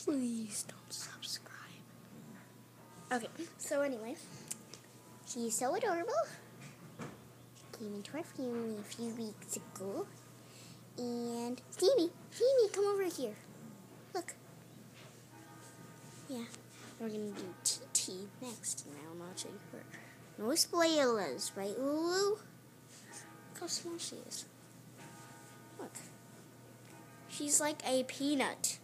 Please don't subscribe. Okay, so anyway, she's so adorable. Came into our family a few weeks ago. And Stevie, come over here. Look. Yeah, we're going to do TT next. Now I'm going to show you her. No spoilers, right, Lulu? Look how small she is. Look. She's like a peanut.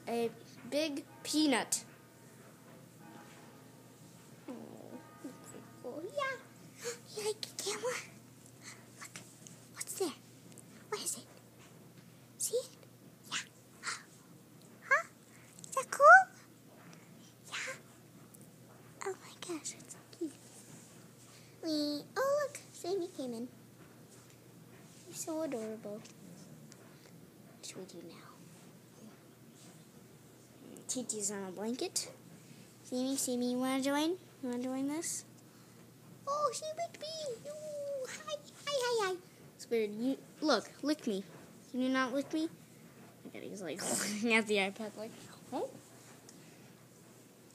A big peanut. Oh, yeah. You like the camera? Look. What's there? What is it? See it? Yeah. Huh? Is that cool? Yeah. Oh my gosh, it's so cute. Oh look, Sammy came in. He's so adorable. What should we do now? Titi's on a blanket. Sammy, you wanna join? You wanna join this? Oh, she licked me. Ooh, hi. It's weird. You look, lick me. Can you not lick me? I he's like looking at the iPad like, oh.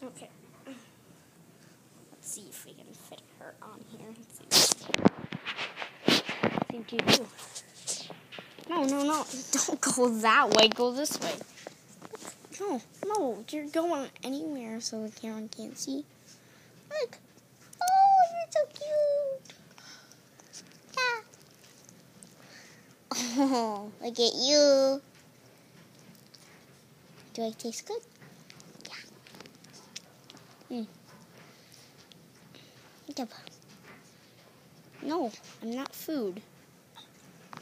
Okay. Let's see if we can fit her on here. Let's see. I think you do. No. Don't go that way. Go this way. No. You're going anywhere so the camera can't see. Look. Oh, you're so cute. Yeah. Oh, look at you. Do I taste good? Yeah. No, I'm not food.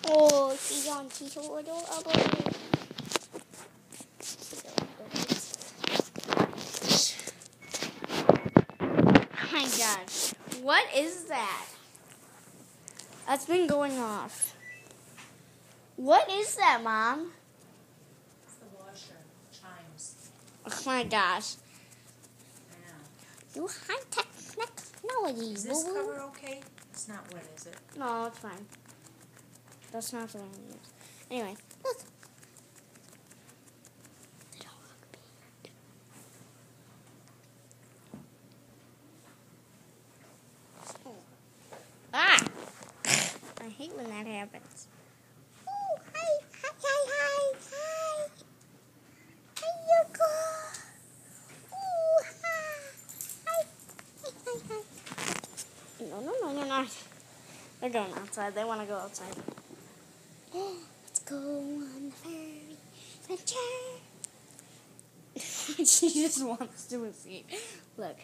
Oh, she's so adorable. Oh my gosh. What is that? That's been going off. What is that, Mom? It's the washer. Chimes. Oh my gosh. I know. You high-tech technology. Is this cover okay? It's not wet, is it? No, it's fine. That's not the one I use. Anyway, look. The dog peed. Oh. Ah! I hate when that happens. Oh, hi. Hi, Yoko. Oh, hi. No. They're going outside. They want to go outside. Let's go on the fairy adventure. She just wants to see. Look,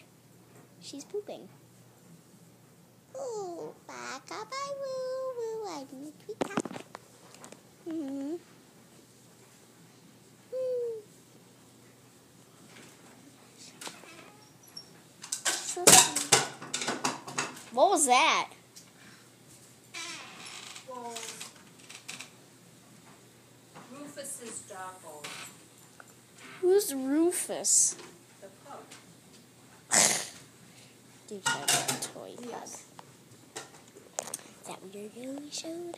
she's pooping. Ooh, bye, woo, I need to be cat. What was that? Well, Rufus's doggo. Who's Rufus? The pup. Dude, that's a toy pug. Yes. Is that what you really showed?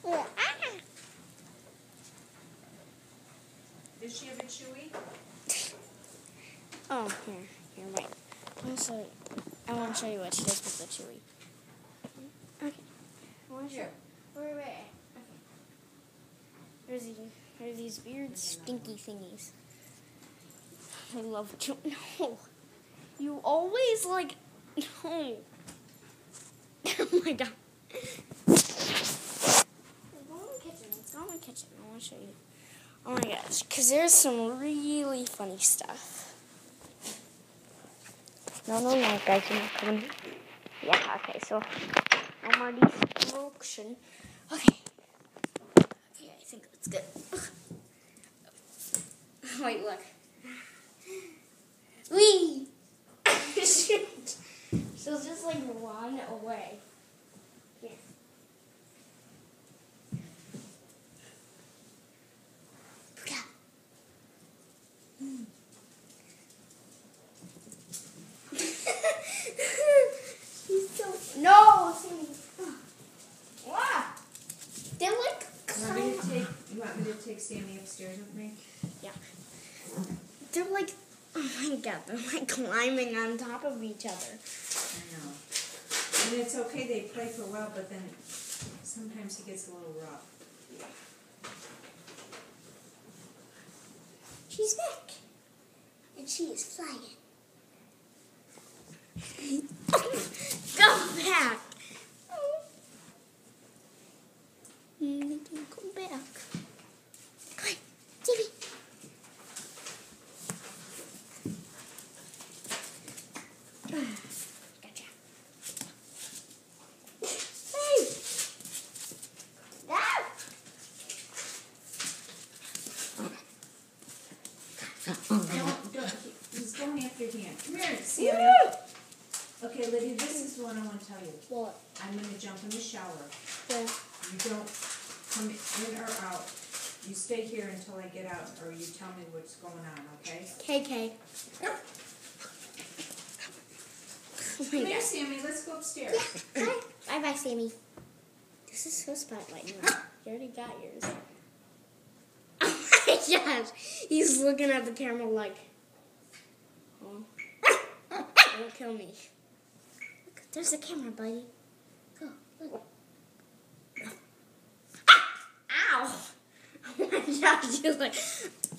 Yeah. Did she have a chewy? Oh, here, wait. I want to show you what she does with the chewy. Okay. I want to show. Wait. Okay. There's these weird stinky thingies. I love chewy. No. You always like. No. Oh my god. Let's go in the kitchen. I want to show you. Oh my gosh. Because there's some really funny stuff. No, guys, you're not coming. Yeah, okay, so no more destruction. Okay, I think that's good. Wait, look. Whee! Shoot! She'll just like run away. Here. No! Wow! They're like You want want me to take Sammy upstairs with me? Yeah. They're like, oh my god, they're like climbing on top of each other. I know. And it's okay, they play for a while, but then sometimes he gets a little rough. She's back. And she is flying. Go back. Go back. Come on, Timmy. Gotcha. Hey. Ah. Don't, he's going after your hand. Come here, Sammy. Okay, Lydia, this is what I want to tell you. What? I'm going to jump in the shower. Yeah. You don't come in or out. You stay here until I get out, or you tell me what's going on, okay? KK. Oh my Come here, god. Sammy. Let's go upstairs. Bye bye, Sammy. This is so spotlight now. You already got yours. Oh my gosh. He's looking at the camera like, oh, don't kill me. Look, there's the camera, buddy. Go, look. Ow! Oh my gosh, you're like,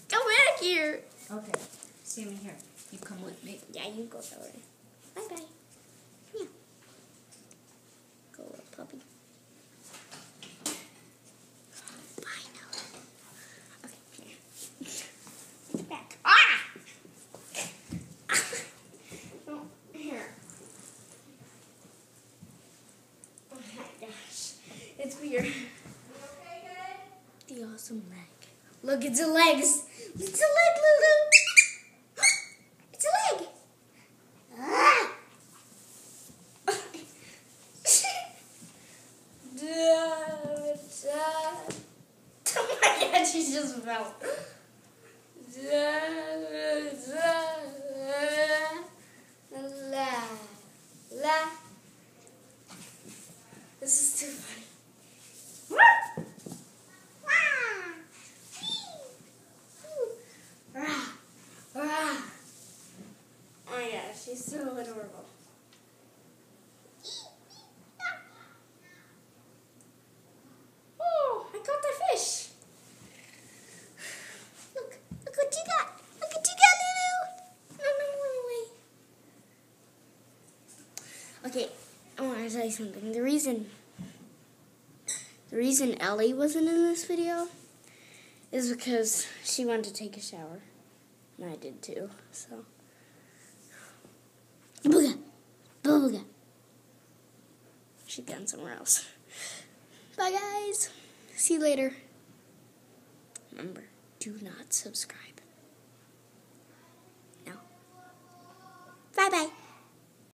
go back here. Okay, Sammy, here. You come with me. Yeah, you go that way. Bye bye. Come here. Go, little puppy. Bye now. Okay, here. Back. Ah! Oh, here. Oh my gosh. It's weird. You okay, good? The awesome leg. Look, it's a leg. It's a leg, Lulu. It's a leg. Ah. Oh my god, she just fell. La. This is too funny. Oh my gosh, she's so adorable. Oh, I caught the fish. Look what you got. Look what you got, Lulu. No, okay, I want to tell you something. The reason Ellie wasn't in this video is because she wanted to take a shower. And I did too, so. Booga! Booga! She's gone somewhere else. Bye, guys. See you later. Remember, do not subscribe.